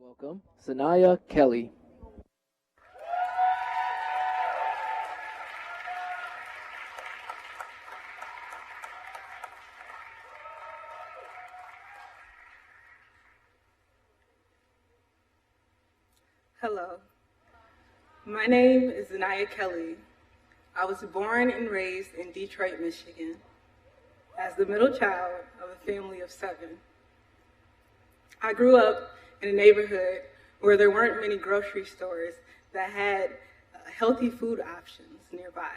welcome Sanaya Kelly. Hello, my name is Sanaya Kelly. I was born and raised in Detroit, Michigan, as the middle child of a family of 7. I grew up in a neighborhood where there weren't many grocery stores that had healthy food options nearby.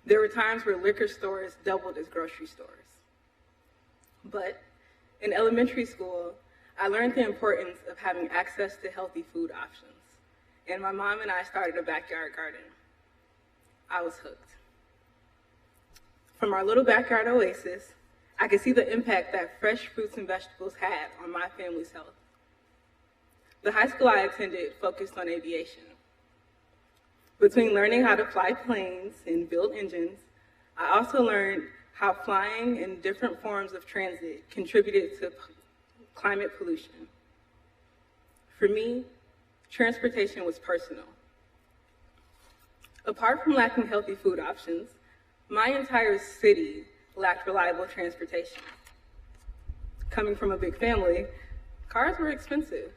There were times where liquor stores doubled as grocery stores. But in elementary school, I learned the importance of having access to healthy food options. And my mom and I started a backyard garden. I was hooked. From our little backyard oasis, I could see the impact that fresh fruits and vegetables had on my family's health. The high school I attended focused on aviation. Between learning how to fly planes and build engines, I also learned how flying and different forms of transit contributed to climate pollution. For me, transportation was personal. Apart from lacking healthy food options, my entire city lacked reliable transportation. Coming from a big family, cars were expensive,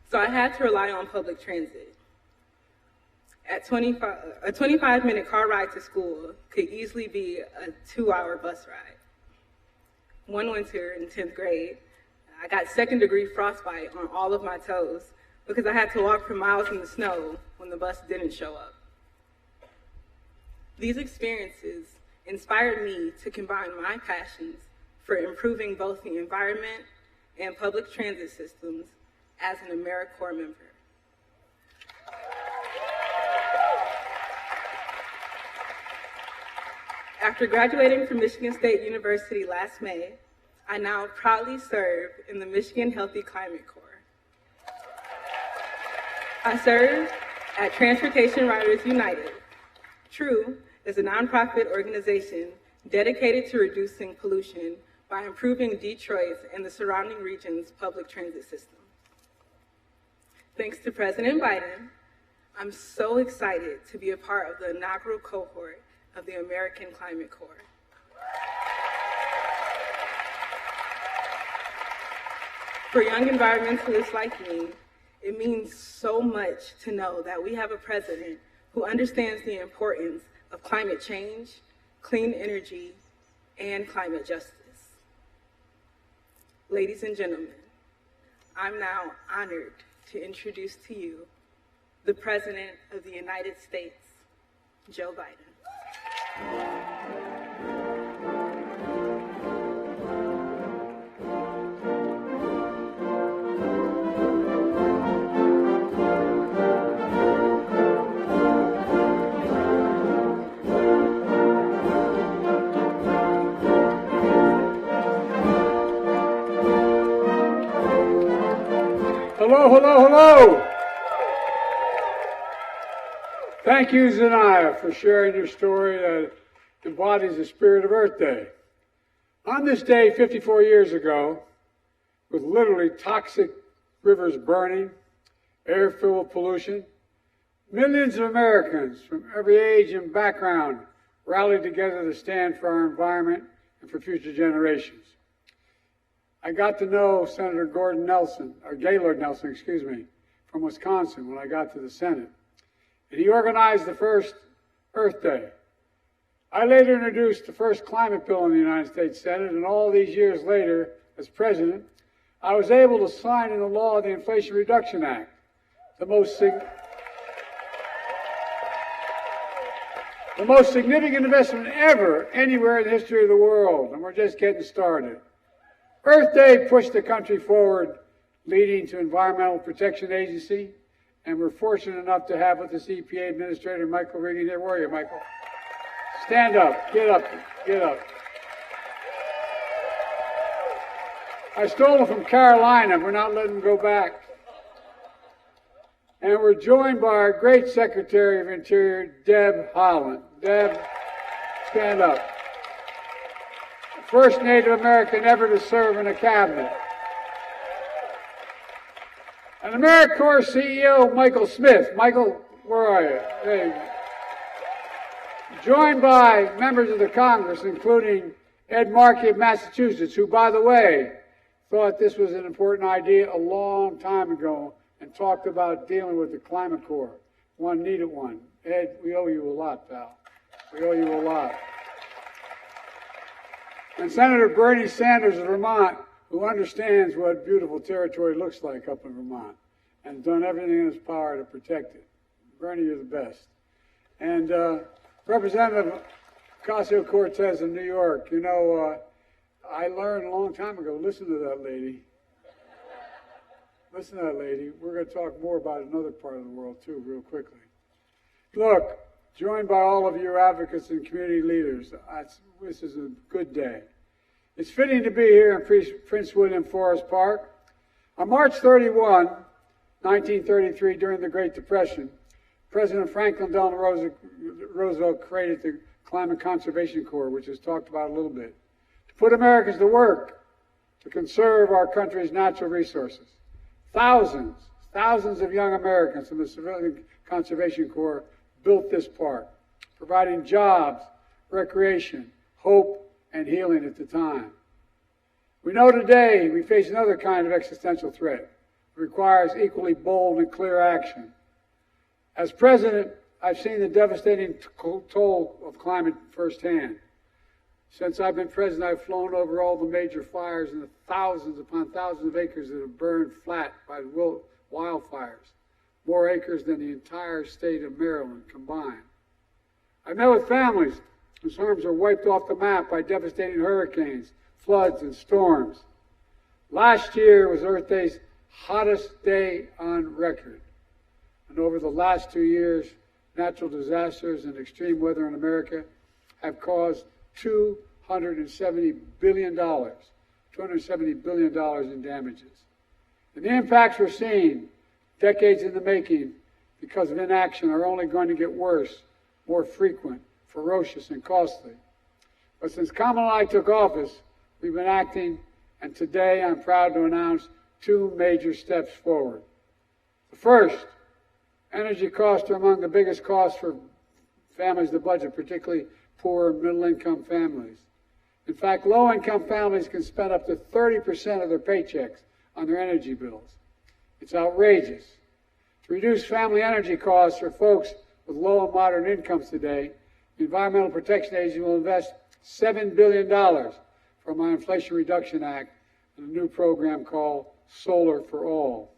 so I had to rely on public transit. A 25-minute car ride to school could easily be a 2-hour bus ride. One winter in 10th grade, I got second-degree frostbite on all of my toes because I had to walk for miles in the snow when the bus didn't show up. These experiences inspired me to combine my passions for improving both the environment and public transit systems as an AmeriCorps member. After graduating from Michigan State University last May, I now proudly serve in the Michigan Healthy Climate Corps. I serve at Transportation Riders United. TRUE is a nonprofit organization dedicated to reducing pollution by improving Detroit's and the surrounding region's public transit system. Thanks to President Biden, I'm so excited to be a part of the inaugural cohort of the American Climate Corps. For young environmentalists like me, it means so much to know that we have a president who understands the importance of climate change, clean energy, and climate justice. Ladies and gentlemen, I'm now honored to introduce to you the President of the United States, Joe Biden. Hello, hello, hello. Thank you, Sanaya, for sharing your story that embodies the spirit of Earth Day. On this day, 54 years ago, with literally toxic rivers burning, air filled with pollution, millions of Americans from every age and background rallied together to stand for our environment and for future generations. I got to know Senator Gaylord Nelson, from Wisconsin when I got to the Senate. And he organized the first Earth Day. I later introduced the first climate bill in the United States Senate, and all these years later, as president, I was able to sign into law the Inflation Reduction Act, the most significant investment ever anywhere in the history of the world, and we're just getting started. Earth Day pushed the country forward, leading to Environmental Protection Agency, and we're fortunate enough to have with us EPA Administrator Michael Regan here. Where are you, Michael? Stand up. Get up. Get up. I stole him from Carolina. We're not letting him go back. And we're joined by our great Secretary of Interior, Deb Haaland. Deb, stand up. First Native American ever to serve in a cabinet. And AmeriCorps CEO Michael Smith. Michael, where are you? There you go. Joined by members of the Congress, including Ed Markey of Massachusetts, who, by the way, thought this was an important idea a long time ago and talked about dealing with the climate corps. One needed one. Ed, we owe you a lot, pal. We owe you a lot. And Senator Bernie Sanders of Vermont, who understands what beautiful territory looks like up in Vermont and has done everything in his power to protect it. Bernie, you're the best. And Representative Ocasio-Cortez in New York, you know, I learned a long time ago, listen to that lady. Listen to that lady. We're going to talk more about another part of the world, too, real quickly. Look, joined by all of your advocates and community leaders, this is a good day. It's fitting to be here in Prince William Forest Park. On March 31, 1933, during the Great Depression, President Franklin Delano Roosevelt created the Climate Conservation Corps, which is talked about a little bit, to put Americans to work to conserve our country's natural resources. Thousands of young Americans from the Civilian Conservation Corps built this park, providing jobs, recreation, hope, and healing at the time. We know today we face another kind of existential threat. It requires equally bold and clear action. As president, I've seen the devastating toll of climate firsthand. Since I've been president, I've flown over all the major fires and the thousands upon thousands of acres that have burned flat by wildfires, more acres than the entire state of Maryland combined. I've met with families whose homes are wiped off the map by devastating hurricanes, floods, and storms. Last year was Earth Day's hottest day on record. And over the last 2 years, natural disasters and extreme weather in America have caused $270 billion in damages. And the impacts we're seeing, decades in the making, because of inaction, are only going to get worse, more frequent, ferocious, and costly. But since Kamala and I took office, we've been acting, and today I'm proud to announce 2 major steps forward. The first, energy costs are among the biggest costs for families to budget, particularly poor and middle-income families. In fact, low-income families can spend up to 30% of their paychecks on their energy bills. It's outrageous. To reduce family energy costs for folks with low and moderate incomes today, the Environmental Protection Agency will invest $7 billion from our Inflation Reduction Act in a new program called Solar for All.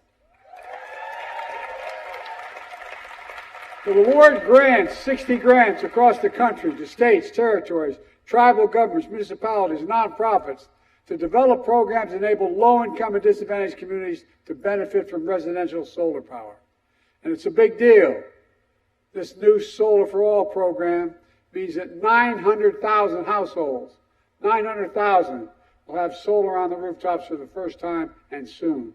To award grants, 60 grants across the country to states, territories, tribal governments, municipalities, and nonprofits to develop programs that enable low-income and disadvantaged communities to benefit from residential solar power. And it's a big deal. This new Solar for All program means that 900,000 households, 900,000, will have solar on the rooftops for the first time and soon.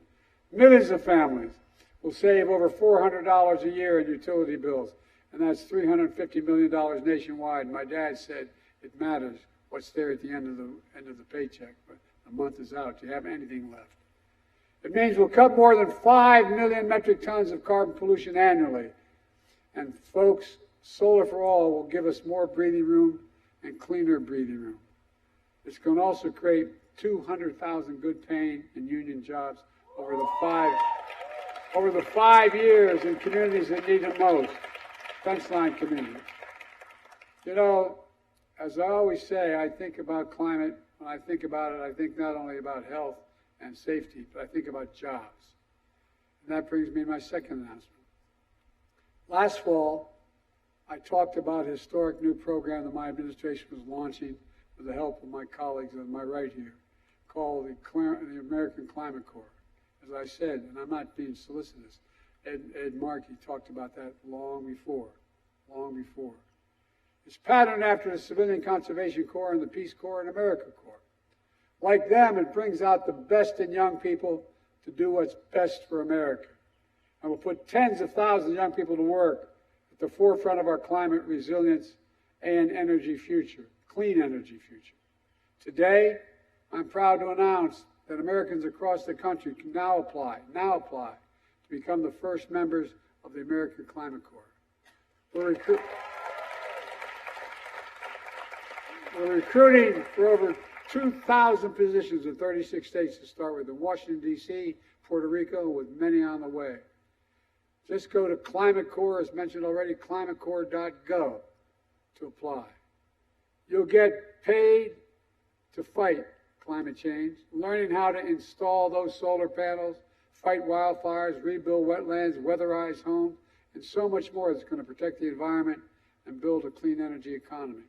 Millions of families will save over $400 a year in utility bills, and that's $350 million nationwide. My dad said it matters what's there at the end of the paycheck, but the month is out. Do you have anything left? It means we'll cut more than 5 million metric tons of carbon pollution annually. And folks, Solar for All will give us more breathing room and cleaner breathing room. It's going to also create 200,000 good-paying and union jobs over the 5 years in communities that need it most, fence-line communities. You know, as I always say, I think about climate. When I think about it, I think not only about health and safety, but I think about jobs. And that brings me to my second announcement. Last fall, I talked about a historic new program that my administration was launching with the help of my colleagues on my right here, called the American Climate Corps. As I said, and I'm not being solicitous, Ed Markey talked about that long before. It's patterned after the Civilian Conservation Corps and the Peace Corps and AmeriCorps. Like them, it brings out the best in young people to do what's best for America. And will put tens of thousands of young people to work at the forefront of our climate resilience and energy future, clean energy future. Today, I'm proud to announce that Americans across the country can now apply to become the first members of the American Climate Corps. We're recruiting for over 2,000 positions in 36 states to start with, in Washington, D.C., Puerto Rico, with many on the way. Just go to Climate Corps, as mentioned already, climatecorps.gov to apply. You'll get paid to fight climate change, learning how to install those solar panels, fight wildfires, rebuild wetlands, weatherize homes, and so much more that's going to protect the environment and build a clean energy economy.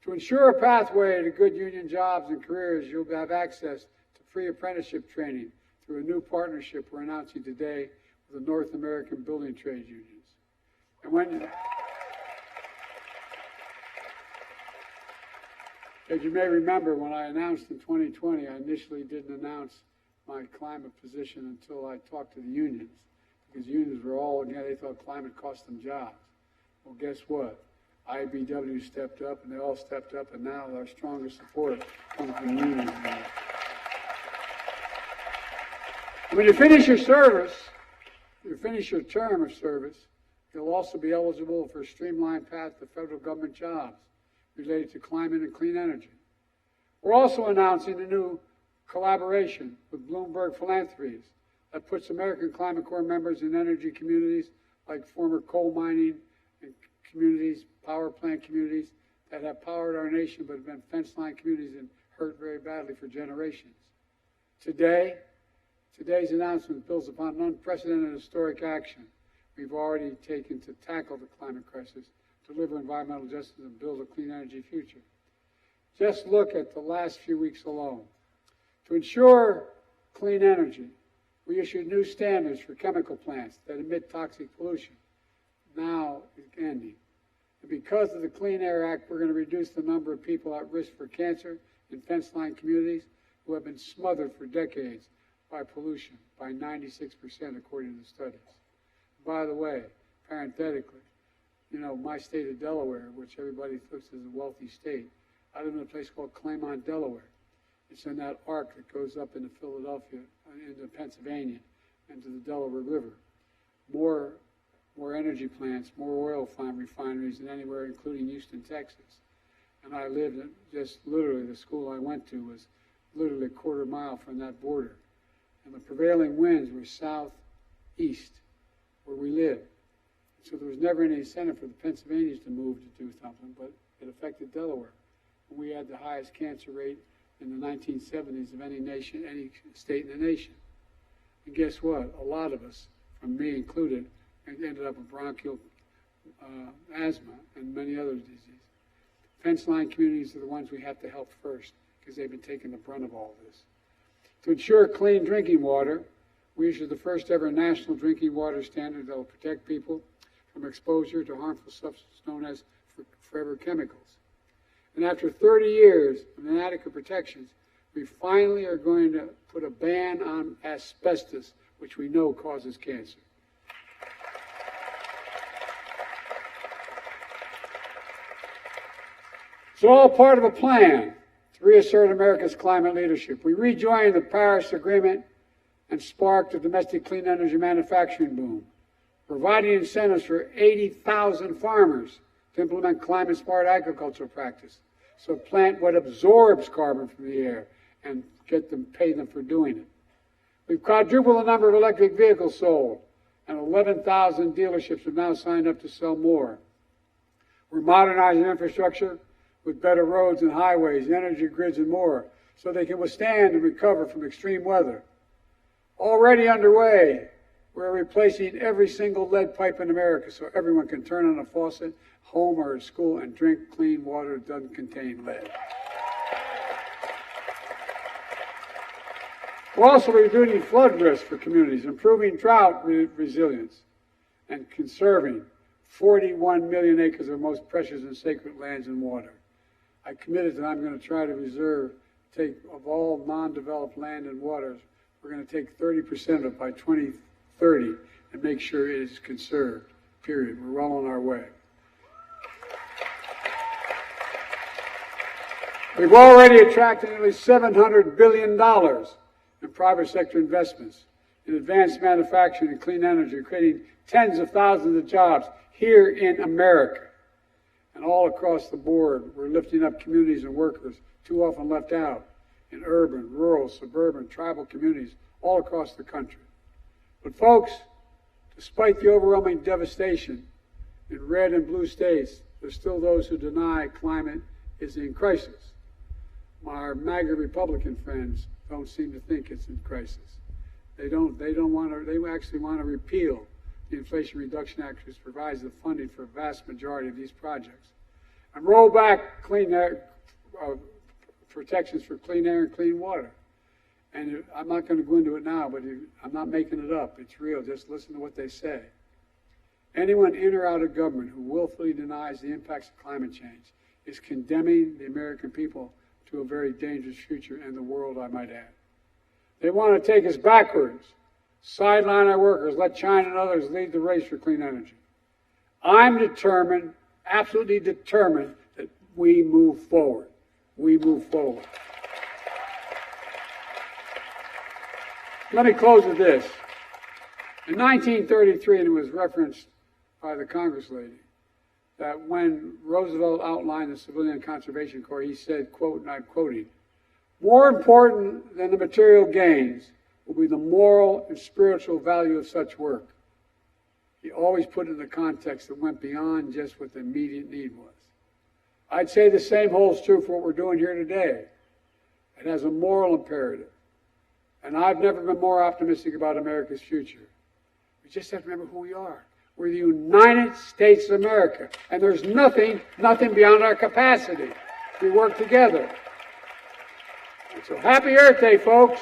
To ensure a pathway to good union jobs and careers, you'll have access to free apprenticeship training through a new partnership we're announcing today with the North American Building Trades Unions. And as you may remember, when I announced in 2020, I initially didn't announce my climate position until I talked to the unions, because unions were all, they thought climate cost them jobs. Well, guess what? IBW stepped up, and they all stepped up, and now our strongest support comes from unions now. When you finish your service, you finish your term of service, you'll also be eligible for a streamlined path to federal government jobs related to climate and clean energy. We're also announcing a new collaboration with Bloomberg Philanthropies that puts American Climate Corps members in energy communities like former coal mining and communities, power plant communities that have powered our nation but have been fence line communities and hurt very badly for generations. Today's announcement builds upon an unprecedented historic action we've already taken to tackle the climate crisis, deliver environmental justice, and build a clean energy future. Just look at the last few weeks alone. To ensure clean energy, we issued new standards for chemical plants that emit toxic pollution. Now it's ending. And because of the Clean Air Act, we're going to reduce the number of people at risk for cancer in fence-line communities who have been smothered for decades by pollution by 96%, according to the studies. By the way, parenthetically, my state of Delaware, which everybody thinks is a wealthy state, I live in a place called Claymont, Delaware. It's in that arc that goes up into Philadelphia, into Pennsylvania, and to the Delaware River. More energy plants, more oil refineries than anywhere, including Houston, Texas. And I lived in just literally, the school I went to was literally a quarter mile from that border. And the prevailing winds were southeast, where we lived. So there was never any incentive for the Pennsylvanians to move to do something, but it affected Delaware. And we had the highest cancer rate in the 1970s of any nation, any state in the nation. And guess what? A lot of us, from me included, ended up with bronchial asthma and many other diseases. Fence line communities are the ones we have to help first because they've been taking the brunt of all this. To ensure clean drinking water, we issued the first ever national drinking water standard that will protect people from exposure to harmful substances known as forever chemicals. And after 30 years of inadequate protections, we finally are going to put a ban on asbestos, which we know causes cancer. It's all part of a plan to reassert America's climate leadership. We rejoined the Paris Agreement and sparked a domestic clean energy manufacturing boom, providing incentives for 80,000 farmers to implement climate-smart agricultural practice. So plant what absorbs carbon from the air and pay them for doing it. We've quadrupled the number of electric vehicles sold, and 11,000 dealerships have now signed up to sell more. We're modernizing infrastructure with better roads and highways, energy grids, and more, so they can withstand and recover from extreme weather. Already underway, we're replacing every single lead pipe in America so everyone can turn on a faucet, home or at school, and drink clean water that doesn't contain lead. We're also reducing flood risk for communities, improving drought resilience, and conserving 41 million acres of most precious and sacred lands and water. I committed that I'm going to try to take of all non-developed land and waters, we're going to take 30% of it by 2030 and make sure it is conserved, period. We're well on our way. We've already attracted nearly $700 billion in private sector investments in advanced manufacturing and clean energy, creating tens of thousands of jobs here in America. And all across the board, we're lifting up communities and workers too often left out in urban, rural, suburban, tribal communities all across the country. But folks, despite the overwhelming devastation in red and blue states, there's still those who deny climate is in crisis. My MAGA Republican friends don't seem to think it's in crisis. They actually want to repeal the Inflation Reduction Act, which provides the funding for a vast majority of these projects, and roll back clean air protections for clean air and clean water. And I'm not going to go into it now, but I'm not making it up. It's real. Just listen to what they say. Anyone in or out of government who willfully denies the impacts of climate change is condemning the American people to a very dangerous future, and the world, I might add. They want to take us backwards, sideline our workers, let China and others lead the race for clean energy. I'm determined, absolutely determined, that we move forward. We move forward. Let me close with this. In 1933, and it was referenced by the Congress lady, that when Roosevelt outlined the Civilian Conservation Corps, he said, quote, and I'm quoting, "More important than the material gains will be the moral and spiritual value of such work." He always put it in a context that went beyond just what the immediate need was. I'd say the same holds true for what we're doing here today. It has a moral imperative. And I've never been more optimistic about America's future. We just have to remember who we are. We're the United States of America. And there's nothing beyond our capacity. We work together. And so happy Earth Day, folks.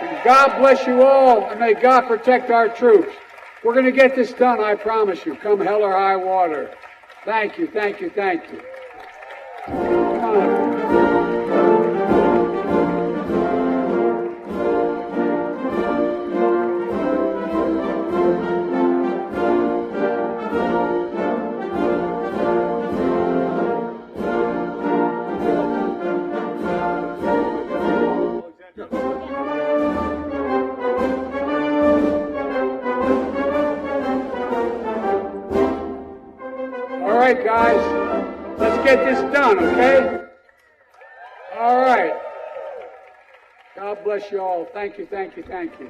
And God bless you all, and may God protect our troops. We're going to get this done, I promise you, come hell or high water. Thank you, thank you, thank you. Come on. All right, guys, let's get this done, okay? All right. God bless you all. Thank you, thank you, thank you.